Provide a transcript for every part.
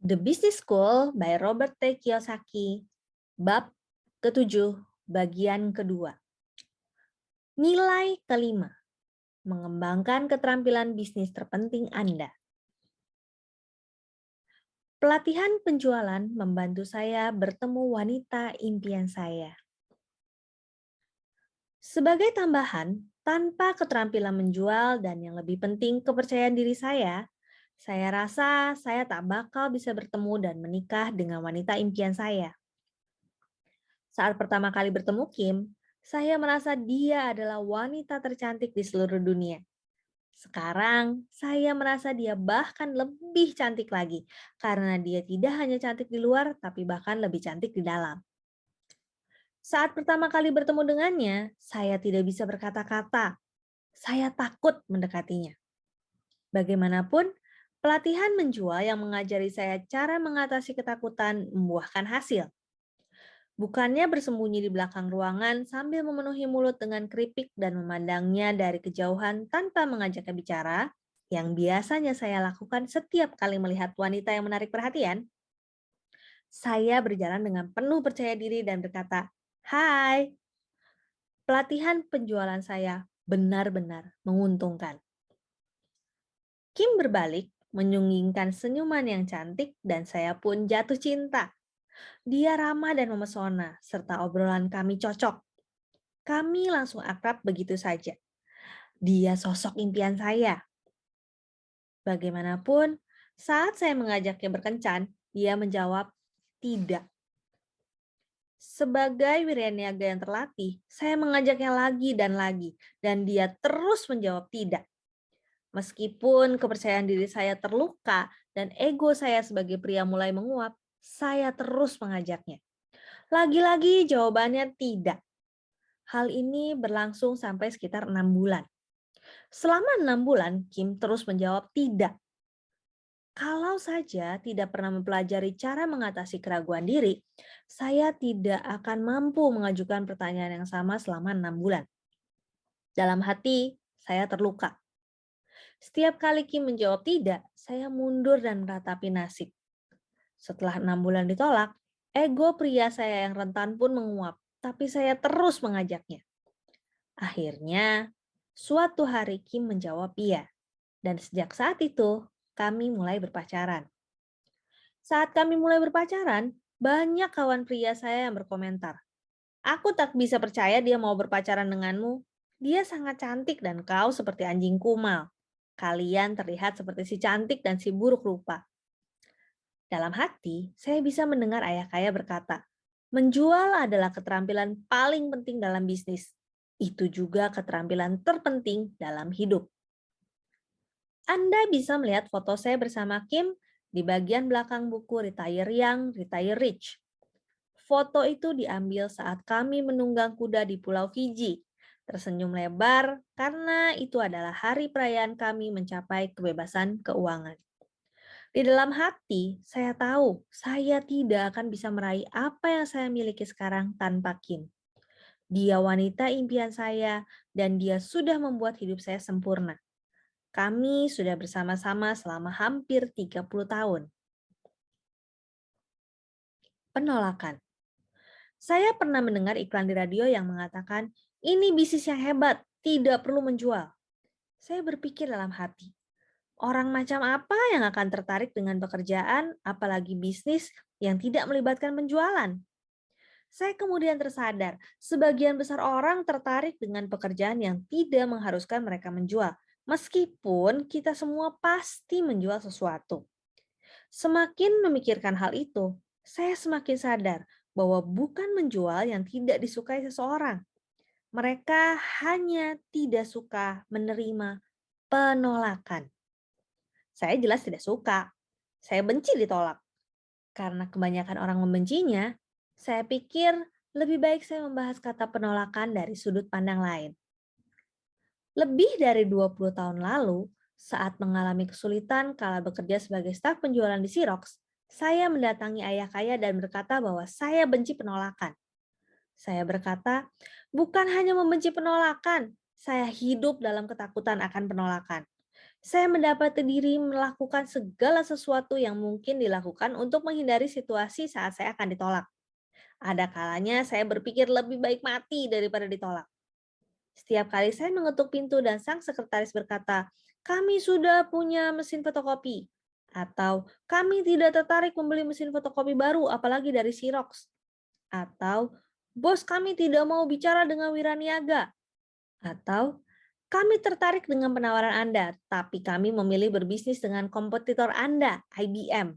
The Business School by Robert T. Kiyosaki. Bab ketujuh, bagian kedua. Nilai kelima, mengembangkan keterampilan bisnis terpenting Anda. Pelatihan penjualan membantu saya bertemu wanita impian saya. Sebagai tambahan, tanpa keterampilan menjual dan yang lebih penting kepercayaan diri saya rasa saya tak bakal bisa bertemu dan menikah dengan wanita impian saya. Saat pertama kali bertemu Kim, saya merasa dia adalah wanita tercantik di seluruh dunia. Sekarang, saya merasa dia bahkan lebih cantik lagi, karena dia tidak hanya cantik di luar, tapi bahkan lebih cantik di dalam. Saat pertama kali bertemu dengannya, saya tidak bisa berkata-kata. Saya takut mendekatinya. Bagaimanapun, pelatihan menjual yang mengajari saya cara mengatasi ketakutan membuahkan hasil. Bukannya bersembunyi di belakang ruangan sambil memenuhi mulut dengan keripik dan memandangnya dari kejauhan tanpa mengajaknya bicara, yang biasanya saya lakukan setiap kali melihat wanita yang menarik perhatian, saya berjalan dengan penuh percaya diri dan berkata, "Hai." Pelatihan penjualan saya benar-benar menguntungkan. Kim berbalik, menyunggingkan senyuman yang cantik, dan saya pun jatuh cinta. Dia ramah dan memesona, serta obrolan kami cocok. Kami langsung akrab begitu saja. Dia sosok impian saya. Bagaimanapun, saat saya mengajaknya berkencan, dia menjawab tidak. Sebagai wiraniaga yang terlatih, saya mengajaknya lagi, dan dia terus menjawab tidak. Meskipun kepercayaan diri saya terluka dan ego saya sebagai pria mulai menguap, saya terus mengajaknya. Lagi-lagi jawabannya tidak. Hal ini berlangsung sampai sekitar 6 bulan. Selama 6 bulan, Kim terus menjawab tidak. Kalau saja tidak pernah mempelajari cara mengatasi keraguan diri, saya tidak akan mampu mengajukan pertanyaan yang sama selama 6 bulan. Dalam hati, saya terluka. Setiap kali Kim menjawab tidak, saya mundur dan meratapi nasib. Setelah 6 bulan ditolak, ego pria saya yang rentan pun menguap, tapi saya terus mengajaknya. Akhirnya, suatu hari Kim menjawab iya, dan sejak saat itu kami mulai berpacaran. Saat kami mulai berpacaran, banyak kawan pria saya yang berkomentar, "Aku tak bisa percaya dia mau berpacaran denganmu. Dia sangat cantik dan kau seperti anjing kumal. Kalian terlihat seperti si cantik dan si buruk rupa." Dalam hati, saya bisa mendengar ayah kaya berkata, "Menjual adalah keterampilan paling penting dalam bisnis. Itu juga keterampilan terpenting dalam hidup." Anda bisa melihat foto saya bersama Kim di bagian belakang buku Retire Young, Retire Rich. Foto itu diambil saat kami menunggang kuda di Pulau Fiji, tersenyum lebar karena itu adalah hari perayaan kami mencapai kebebasan keuangan. Di dalam hati, saya tahu saya tidak akan bisa meraih apa yang saya miliki sekarang tanpa Kim. Dia wanita impian saya dan dia sudah membuat hidup saya sempurna. Kami sudah bersama-sama selama hampir 30 tahun. Penolakan. Saya pernah mendengar iklan di radio yang mengatakan, "Ini bisnis yang hebat, tidak perlu menjual." Saya berpikir dalam hati, orang macam apa yang akan tertarik dengan pekerjaan, apalagi bisnis yang tidak melibatkan penjualan? Saya kemudian tersadar, sebagian besar orang tertarik dengan pekerjaan yang tidak mengharuskan mereka menjual, meskipun kita semua pasti menjual sesuatu. Semakin memikirkan hal itu, saya semakin sadar bahwa bukan menjual yang tidak disukai seseorang. Mereka hanya tidak suka menerima penolakan. Saya jelas tidak suka. Saya benci ditolak. Karena kebanyakan orang membencinya, saya pikir lebih baik saya membahas kata penolakan dari sudut pandang lain. Lebih dari 20 tahun lalu, saat mengalami kesulitan kala bekerja sebagai staf penjualan di Xerox, saya mendatangi ayah kaya dan berkata bahwa saya benci penolakan. Saya berkata, bukan hanya membenci penolakan, saya hidup dalam ketakutan akan penolakan. Saya mendapati diri melakukan segala sesuatu yang mungkin dilakukan untuk menghindari situasi saat saya akan ditolak. Ada kalanya saya berpikir lebih baik mati daripada ditolak. Setiap kali saya mengetuk pintu dan sang sekretaris berkata, "Kami sudah punya mesin fotokopi." Atau, "Kami tidak tertarik membeli mesin fotokopi baru, apalagi dari Xerox." Atau, "Bos kami tidak mau bicara dengan wiraniaga." Atau, "Kami tertarik dengan penawaran Anda, tapi kami memilih berbisnis dengan kompetitor Anda, IBM."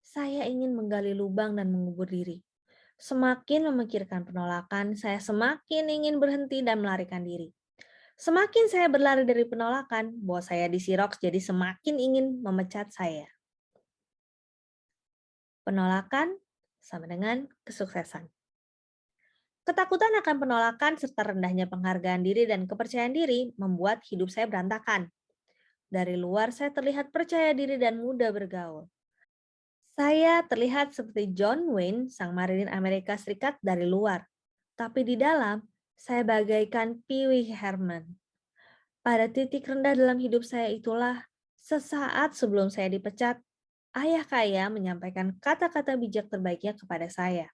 Saya ingin menggali lubang dan mengubur diri. Semakin memikirkan penolakan, saya semakin ingin berhenti dan melarikan diri. Semakin saya berlari dari penolakan, bos saya di Xerox jadi semakin ingin memecat saya. Penolakan sama dengan kesuksesan. Ketakutan akan penolakan serta rendahnya penghargaan diri dan kepercayaan diri membuat hidup saya berantakan. Dari luar saya terlihat percaya diri dan mudah bergaul. Saya terlihat seperti John Wayne, sang marinir Amerika Serikat dari luar. Tapi di dalam, saya bagaikan Pee Wee Herman. Pada titik rendah dalam hidup saya itulah, sesaat sebelum saya dipecat, ayah kaya menyampaikan kata-kata bijak terbaiknya kepada saya.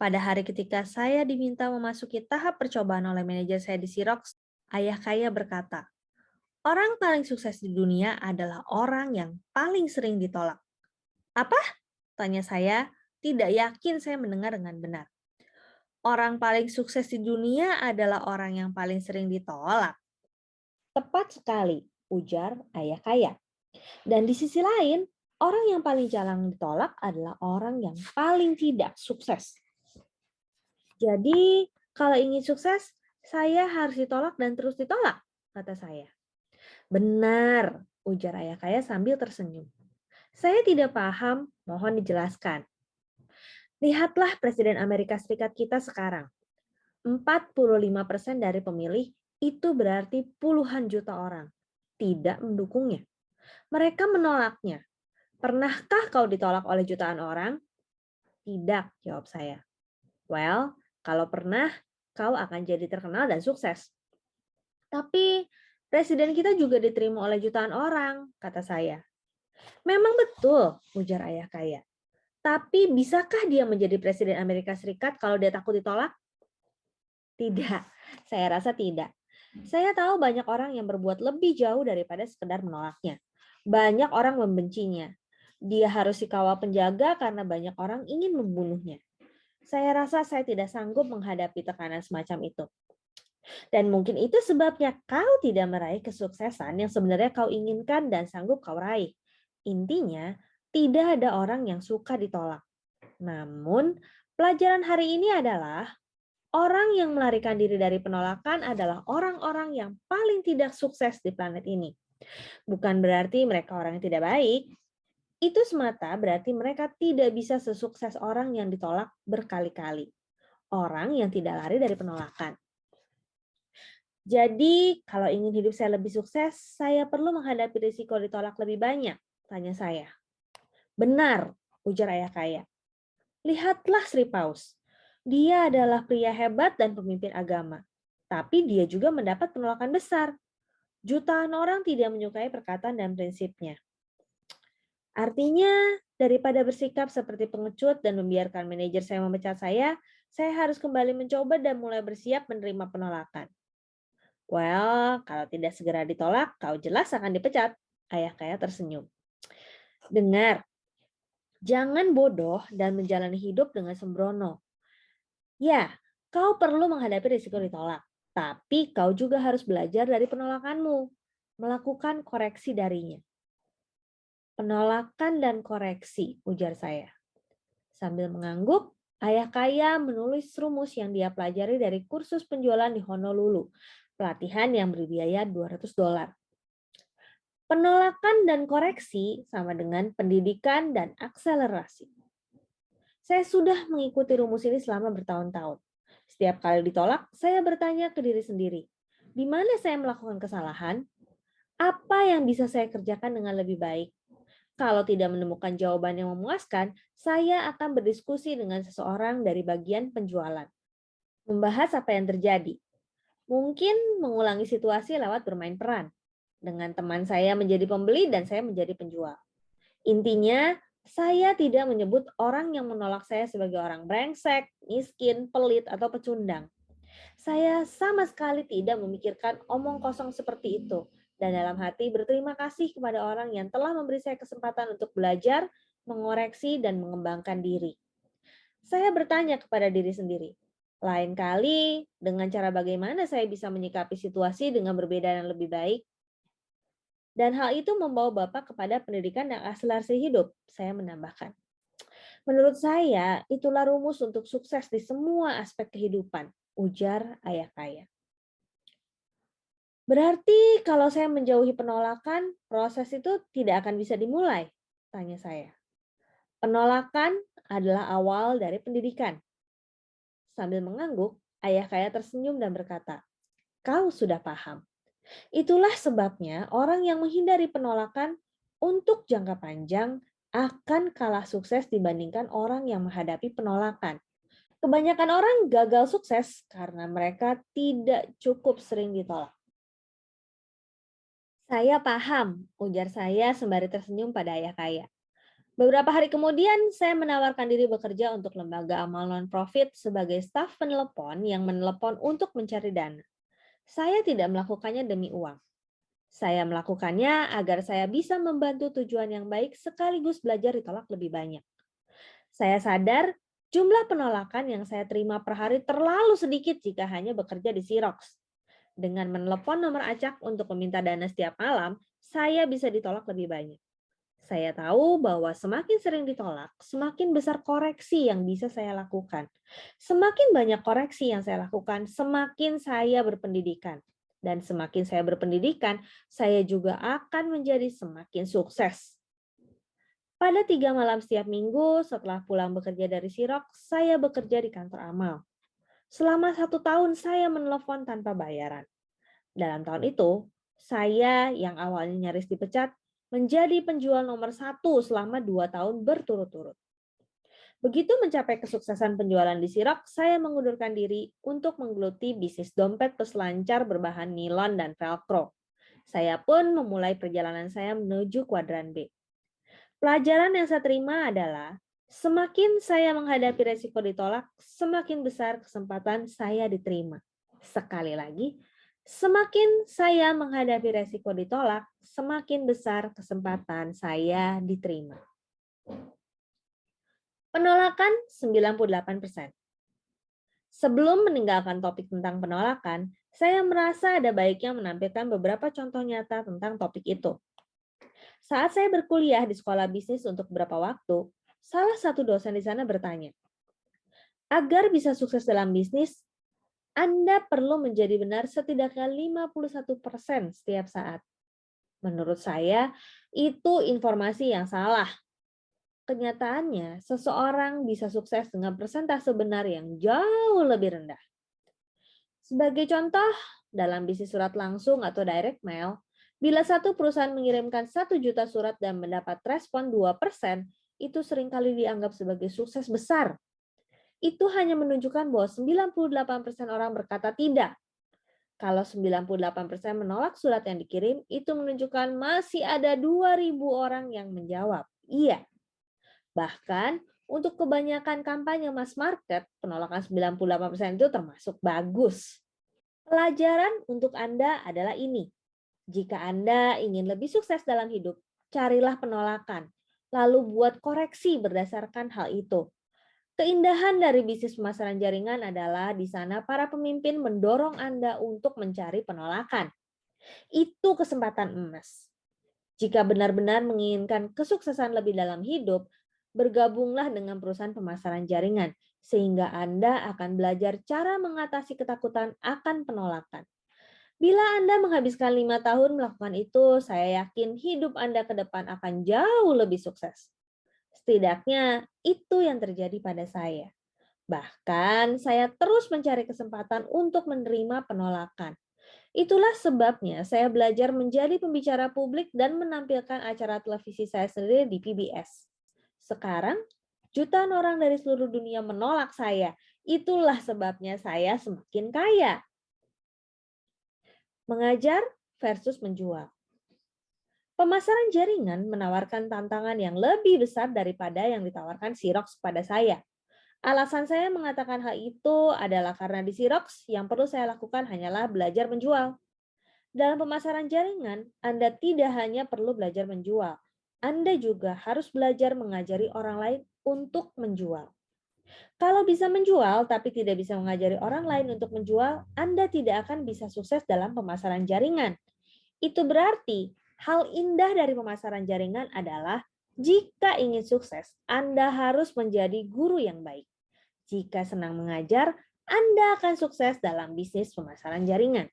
Pada hari ketika saya diminta memasuki tahap percobaan oleh manajer saya di Xerox, ayah kaya berkata, "Orang paling sukses di dunia adalah orang yang paling sering ditolak." "Apa?" tanya saya, tidak yakin saya mendengar dengan benar. "Orang paling sukses di dunia adalah orang yang paling sering ditolak." Tepat sekali, ujar ayah kaya. Dan di sisi lain, orang yang paling jarang ditolak adalah orang yang paling tidak sukses. Jadi, kalau ingin sukses, saya harus ditolak dan terus ditolak, kata saya. Benar, ujar ayah kaya sambil tersenyum. Saya tidak paham, mohon dijelaskan. Lihatlah Presiden Amerika Serikat kita sekarang. 45% dari pemilih itu berarti puluhan juta orang tidak mendukungnya. Mereka menolaknya. Pernahkah kau ditolak oleh jutaan orang? Tidak, jawab saya. Well, kalau pernah, kau akan jadi terkenal dan sukses. Tapi presiden kita juga diterima oleh jutaan orang, kata saya. Memang betul, ujar ayah kaya. Tapi bisakah dia menjadi presiden Amerika Serikat kalau dia takut ditolak? Tidak, saya rasa tidak. Saya tahu banyak orang yang berbuat lebih jauh daripada sekedar menolaknya. Banyak orang membencinya. Dia harus dikawal penjaga karena banyak orang ingin membunuhnya. Saya rasa saya tidak sanggup menghadapi tekanan semacam itu. Dan mungkin itu sebabnya kau tidak meraih kesuksesan yang sebenarnya kau inginkan dan sanggup kau raih. Intinya, tidak ada orang yang suka ditolak. Namun, pelajaran hari ini adalah orang yang melarikan diri dari penolakan adalah orang-orang yang paling tidak sukses di planet ini. Bukan berarti mereka orang yang tidak baik. Itu semata berarti mereka tidak bisa sesukses orang yang ditolak berkali-kali. Orang yang tidak lari dari penolakan. Jadi, kalau ingin hidup saya lebih sukses, saya perlu menghadapi risiko ditolak lebih banyak, tanya saya. Benar, ujar ayah kaya. Lihatlah Sri Paus. Dia adalah pria hebat dan pemimpin agama. Tapi dia juga mendapat penolakan besar. Jutaan orang tidak menyukai perkataan dan prinsipnya. Artinya, daripada bersikap seperti pengecut dan membiarkan manajer saya memecat saya harus kembali mencoba dan mulai bersiap menerima penolakan. Well, kalau tidak segera ditolak, kau jelas akan dipecat. Ayah kaya tersenyum. Dengar, jangan bodoh dan menjalani hidup dengan sembrono. Ya, kau perlu menghadapi risiko ditolak. Tapi kau juga harus belajar dari penolakanmu. Melakukan koreksi darinya. Penolakan dan koreksi, ujar saya. Sambil mengangguk, ayah kaya menulis rumus yang dia pelajari dari kursus penjualan di Honolulu. Pelatihan yang berbiaya $200. Penolakan dan koreksi sama dengan pendidikan dan akselerasi. Saya sudah mengikuti rumus ini selama bertahun-tahun. Setiap kali ditolak, saya bertanya ke diri sendiri, di mana saya melakukan kesalahan? Apa yang bisa saya kerjakan dengan lebih baik? Kalau tidak menemukan jawaban yang memuaskan, saya akan berdiskusi dengan seseorang dari bagian penjualan. Membahas apa yang terjadi. Mungkin mengulangi situasi lewat bermain peran. Dengan teman saya menjadi pembeli dan saya menjadi penjual. Intinya, saya tidak menyebut orang yang menolak saya sebagai orang brengsek, miskin, pelit, atau pecundang. Saya sama sekali tidak memikirkan omong kosong seperti itu. Dan dalam hati berterima kasih kepada orang yang telah memberi saya kesempatan untuk belajar, mengoreksi, dan mengembangkan diri. Saya bertanya kepada diri sendiri, lain kali dengan cara bagaimana saya bisa menyikapi situasi dengan berbeda dan lebih baik? Dan hal itu membawa Bapak kepada pendidikan dan akselerasi hidup. Saya menambahkan. Menurut saya, itulah rumus untuk sukses di semua aspek kehidupan, ujar ayah kaya. Berarti kalau saya menjauhi penolakan, proses itu tidak akan bisa dimulai? Tanya saya. Penolakan adalah awal dari pendidikan. Sambil mengangguk, ayah kaya tersenyum dan berkata, "Kau sudah paham." Itulah sebabnya orang yang menghindari penolakan untuk jangka panjang akan kalah sukses dibandingkan orang yang menghadapi penolakan. Kebanyakan orang gagal sukses karena mereka tidak cukup sering ditolak. Saya paham, ujar saya sembari tersenyum pada ayah kaya. Beberapa hari kemudian, saya menawarkan diri bekerja untuk lembaga amal non-profit sebagai staf penelepon yang menelepon untuk mencari dana. Saya tidak melakukannya demi uang. Saya melakukannya agar saya bisa membantu tujuan yang baik sekaligus belajar ditolak lebih banyak. Saya sadar jumlah penolakan yang saya terima per hari terlalu sedikit jika hanya bekerja di Xerox. Dengan menelepon nomor acak untuk meminta dana setiap malam, saya bisa ditolak lebih banyak. Saya tahu bahwa semakin sering ditolak, semakin besar koreksi yang bisa saya lakukan. Semakin banyak koreksi yang saya lakukan, semakin saya berpendidikan. Dan semakin saya berpendidikan, saya juga akan menjadi semakin sukses. Pada 3 malam setiap minggu, setelah pulang bekerja dari Xerox, saya bekerja di kantor amal. Selama 1 tahun, saya menelepon tanpa bayaran. Dalam tahun itu, saya yang awalnya nyaris dipecat, menjadi penjual nomor 1 selama 2 tahun berturut-turut. Begitu mencapai kesuksesan penjualan di Xerox, saya mengundurkan diri untuk menggeluti bisnis dompet peselancar berbahan nilon dan velcro. Saya pun memulai perjalanan saya menuju kuadran B. Pelajaran yang saya terima adalah, semakin saya menghadapi resiko ditolak, semakin besar kesempatan saya diterima. Sekali lagi, semakin saya menghadapi resiko ditolak, semakin besar kesempatan saya diterima. Penolakan 98%. Sebelum meninggalkan topik tentang penolakan, saya merasa ada baiknya menampilkan beberapa contoh nyata tentang topik itu. Saat saya berkuliah di sekolah bisnis untuk beberapa waktu, salah satu dosen di sana bertanya, agar bisa sukses dalam bisnis, Anda perlu menjadi benar setidaknya 51% setiap saat. Menurut saya, itu informasi yang salah. Kenyataannya, seseorang bisa sukses dengan persentase benar yang jauh lebih rendah. Sebagai contoh, dalam bisnis surat langsung atau direct mail, bila satu perusahaan mengirimkan 1 juta surat dan mendapat respon 2%, itu seringkali dianggap sebagai sukses besar. Itu hanya menunjukkan bahwa 98% orang berkata tidak. Kalau 98% menolak surat yang dikirim, itu menunjukkan masih ada 2.000 orang yang menjawab iya. Bahkan untuk kebanyakan kampanye mass market, penolakan 98% itu termasuk bagus. Pelajaran untuk Anda adalah ini. Jika Anda ingin lebih sukses dalam hidup, carilah penolakan, lalu buat koreksi berdasarkan hal itu. Keindahan dari bisnis pemasaran jaringan adalah di sana para pemimpin mendorong Anda untuk mencari penolakan. Itu kesempatan emas. Jika benar-benar menginginkan kesuksesan lebih dalam hidup, bergabunglah dengan perusahaan pemasaran jaringan, sehingga Anda akan belajar cara mengatasi ketakutan akan penolakan. Bila Anda menghabiskan 5 tahun melakukan itu, saya yakin hidup Anda ke depan akan jauh lebih sukses. Setidaknya itu yang terjadi pada saya. Bahkan saya terus mencari kesempatan untuk menerima penolakan. Itulah sebabnya saya belajar menjadi pembicara publik dan menampilkan acara televisi saya sendiri di PBS. Sekarang, jutaan orang dari seluruh dunia menolak saya. Itulah sebabnya saya semakin kaya. Mengajar versus menjual. Pemasaran jaringan menawarkan tantangan yang lebih besar daripada yang ditawarkan Xerox kepada saya. Alasan saya mengatakan hal itu adalah karena di Xerox yang perlu saya lakukan hanyalah belajar menjual. Dalam pemasaran jaringan, Anda tidak hanya perlu belajar menjual, Anda juga harus belajar mengajari orang lain untuk menjual. Kalau bisa menjual tapi tidak bisa mengajari orang lain untuk menjual, Anda tidak akan bisa sukses dalam pemasaran jaringan. Itu berarti hal indah dari pemasaran jaringan adalah jika ingin sukses, Anda harus menjadi guru yang baik. Jika senang mengajar, Anda akan sukses dalam bisnis pemasaran jaringan.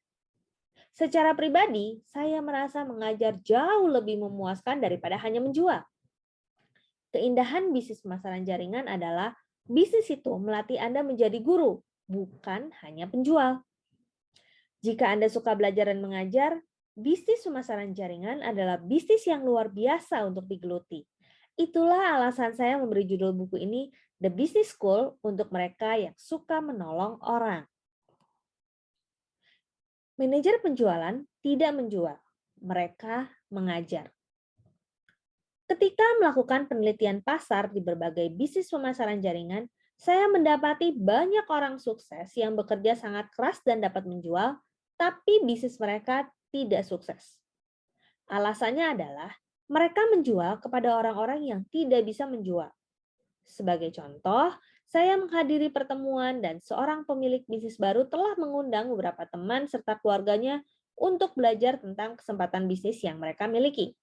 Secara pribadi, saya merasa mengajar jauh lebih memuaskan daripada hanya menjual. Keindahan bisnis pemasaran jaringan adalah bisnis itu melatih Anda menjadi guru, bukan hanya penjual. Jika Anda suka belajar dan mengajar, bisnis pemasaran jaringan adalah bisnis yang luar biasa untuk digeluti. Itulah alasan saya memberi judul buku ini The Business School untuk mereka yang suka menolong orang. Manajer penjualan tidak menjual, mereka mengajar. Ketika melakukan penelitian pasar di berbagai bisnis pemasaran jaringan, saya mendapati banyak orang sukses yang bekerja sangat keras dan dapat menjual, tapi bisnis mereka tidak sukses. Alasannya adalah mereka menjual kepada orang-orang yang tidak bisa menjual. Sebagai contoh, saya menghadiri pertemuan dan seorang pemilik bisnis baru telah mengundang beberapa teman serta keluarganya untuk belajar tentang kesempatan bisnis yang mereka miliki.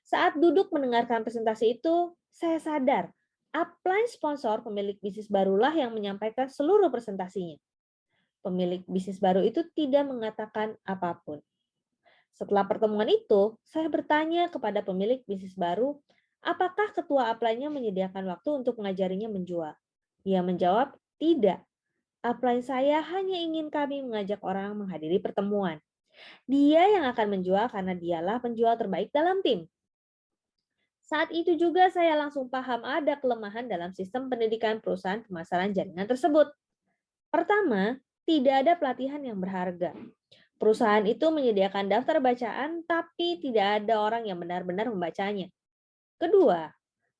Saat duduk mendengarkan presentasi itu, saya sadar upline sponsor pemilik bisnis barulah yang menyampaikan seluruh presentasinya. Pemilik bisnis baru itu tidak mengatakan apapun. Setelah pertemuan itu, saya bertanya kepada pemilik bisnis baru, apakah ketua upline-nya menyediakan waktu untuk mengajarinya menjual? Dia menjawab, tidak. Upline saya hanya ingin kami mengajak orang menghadiri pertemuan. Dia yang akan menjual karena dialah penjual terbaik dalam tim. Saat itu juga saya langsung paham ada kelemahan dalam sistem pendidikan perusahaan pemasaran jaringan tersebut. Pertama, tidak ada pelatihan yang berharga. Perusahaan itu menyediakan daftar bacaan, tapi tidak ada orang yang benar-benar membacanya. Kedua,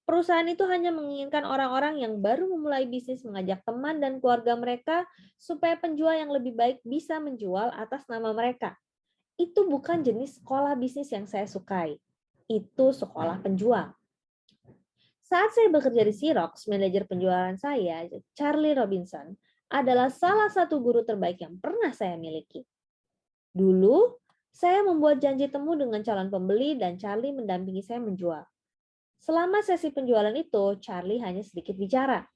perusahaan itu hanya menginginkan orang-orang yang baru memulai bisnis mengajak teman dan keluarga mereka supaya penjual yang lebih baik bisa menjual atas nama mereka. Itu bukan jenis sekolah bisnis yang saya sukai. Itu sekolah penjual. Saat saya bekerja di Xerox, manajer penjualan saya, Charlie Robinson, adalah salah satu guru terbaik yang pernah saya miliki. Dulu, saya membuat janji temu dengan calon pembeli dan Charlie mendampingi saya menjual. Selama sesi penjualan itu, Charlie hanya sedikit bicara.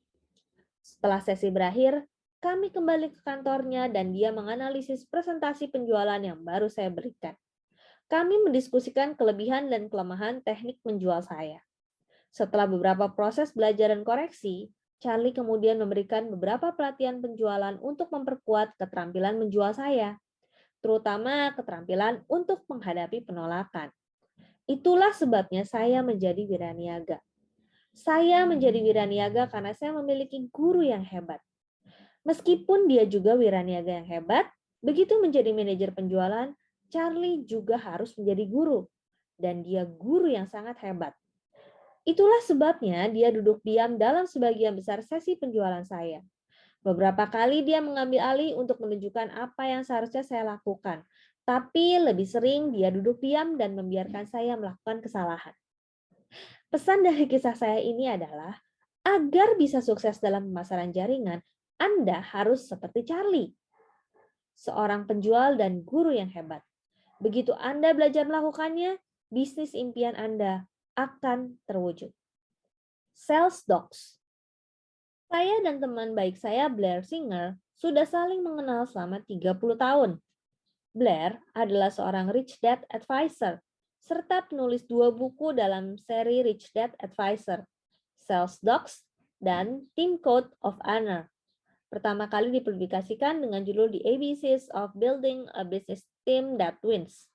Setelah sesi berakhir, kami kembali ke kantornya dan dia menganalisis presentasi penjualan yang baru saya berikan. Kami mendiskusikan kelebihan dan kelemahan teknik menjual saya. Setelah beberapa proses belajar dan koreksi, Charlie kemudian memberikan beberapa pelatihan penjualan untuk memperkuat keterampilan menjual saya, terutama keterampilan untuk menghadapi penolakan. Itulah sebabnya saya menjadi wiraniaga. Saya menjadi wiraniaga karena saya memiliki guru yang hebat. Meskipun dia juga wiraniaga yang hebat, begitu menjadi manajer penjualan, Charlie juga harus menjadi guru. Dan dia guru yang sangat hebat. Itulah sebabnya dia duduk diam dalam sebagian besar sesi penjualan saya. Beberapa kali dia mengambil alih untuk menunjukkan apa yang seharusnya saya lakukan. Tapi lebih sering dia duduk diam dan membiarkan saya melakukan kesalahan. Pesan dari kisah saya ini adalah, agar bisa sukses dalam pemasaran jaringan, Anda harus seperti Charlie. Seorang penjual dan guru yang hebat. Begitu Anda belajar melakukannya, bisnis impian Anda akan terwujud. Sales Dogs. Saya dan teman baik saya, Blair Singer, sudah saling mengenal selama 30 tahun. Blair adalah seorang Rich Dad Advisor, serta penulis 2 buku dalam seri Rich Dad Advisor, Sales Dogs dan Team Code of Honor. Pertama kali dipublikasikan dengan judul The ABCs of Building a Business Team That Wins.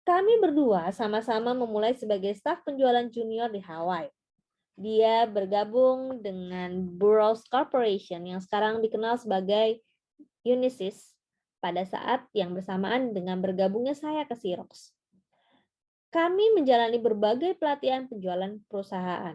Kami berdua sama-sama memulai sebagai staf penjualan junior di Hawaii. Dia bergabung dengan Burroughs Corporation yang sekarang dikenal sebagai Unisys pada saat yang bersamaan dengan bergabungnya saya ke Xerox. Kami menjalani berbagai pelatihan penjualan perusahaan.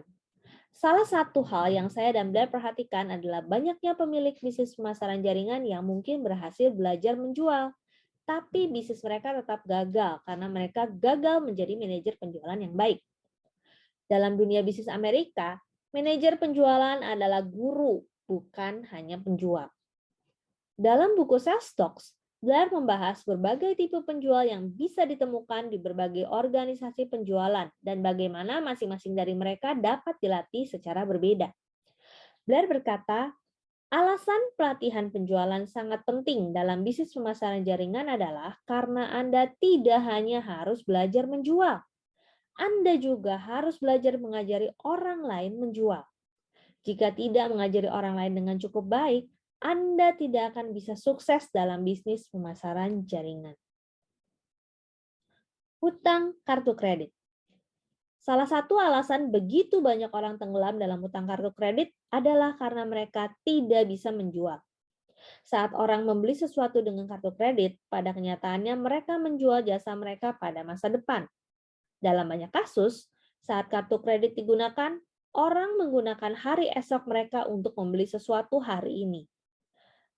Salah satu hal yang saya dan Blair perhatikan adalah banyaknya pemilik bisnis pemasaran jaringan yang mungkin berhasil belajar menjual, tapi bisnis mereka tetap gagal karena mereka gagal menjadi manajer penjualan yang baik. Dalam dunia bisnis Amerika, manajer penjualan adalah guru, bukan hanya penjual. Dalam buku Sales Talks, Blair membahas berbagai tipe penjual yang bisa ditemukan di berbagai organisasi penjualan dan bagaimana masing-masing dari mereka dapat dilatih secara berbeda. Blair berkata, alasan pelatihan penjualan sangat penting dalam bisnis pemasaran jaringan adalah karena Anda tidak hanya harus belajar menjual, Anda juga harus belajar mengajari orang lain menjual. Jika tidak mengajari orang lain dengan cukup baik, Anda tidak akan bisa sukses dalam bisnis pemasaran jaringan. Hutang kartu kredit. Salah satu alasan begitu banyak orang tenggelam dalam hutang kartu kredit adalah karena mereka tidak bisa menjual. Saat orang membeli sesuatu dengan kartu kredit, pada kenyataannya mereka menjual jasa mereka pada masa depan. Dalam banyak kasus, saat kartu kredit digunakan, orang menggunakan hari esok mereka untuk membeli sesuatu hari ini.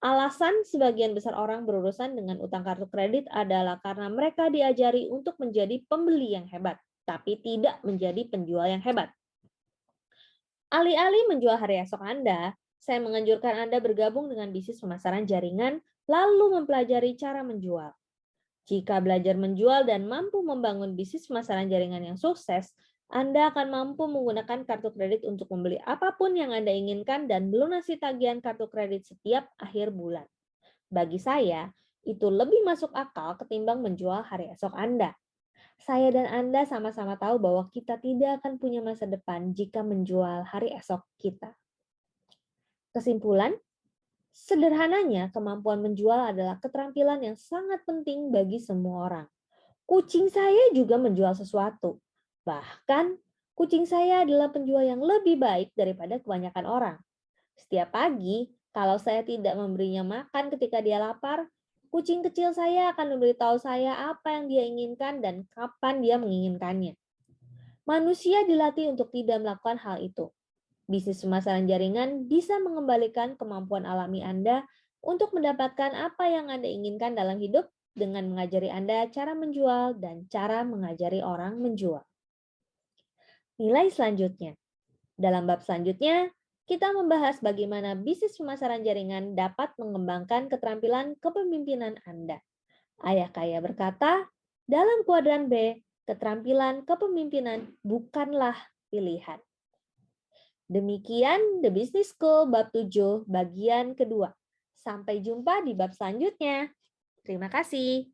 Alasan sebagian besar orang berurusan dengan utang kartu kredit adalah karena mereka diajari untuk menjadi pembeli yang hebat, tapi tidak menjadi penjual yang hebat. Alih-alih menjual hari esok Anda, saya menganjurkan Anda bergabung dengan bisnis pemasaran jaringan, lalu mempelajari cara menjual. Jika belajar menjual dan mampu membangun bisnis pemasaran jaringan yang sukses, Anda akan mampu menggunakan kartu kredit untuk membeli apapun yang Anda inginkan dan melunasi tagihan kartu kredit setiap akhir bulan. Bagi saya, itu lebih masuk akal ketimbang menjual hari esok Anda. Saya dan Anda sama-sama tahu bahwa kita tidak akan punya masa depan jika menjual hari esok kita. Kesimpulan, sederhananya kemampuan menjual adalah keterampilan yang sangat penting bagi semua orang. Kucing saya juga menjual sesuatu. Bahkan, kucing saya adalah penjual yang lebih baik daripada kebanyakan orang. Setiap pagi, kalau saya tidak memberinya makan ketika dia lapar, kucing kecil saya akan memberitahu saya apa yang dia inginkan dan kapan dia menginginkannya. Manusia dilatih untuk tidak melakukan hal itu. Bisnis pemasaran jaringan bisa mengembalikan kemampuan alami Anda untuk mendapatkan apa yang Anda inginkan dalam hidup dengan mengajari Anda cara menjual dan cara mengajari orang menjual. Nilai selanjutnya. Dalam bab selanjutnya, kita membahas bagaimana bisnis pemasaran jaringan dapat mengembangkan keterampilan kepemimpinan Anda. Ayah kaya berkata, dalam kuadran B, keterampilan kepemimpinan bukanlah pilihan. Demikian The Business School bab 7 bagian kedua. Sampai jumpa di bab selanjutnya. Terima kasih.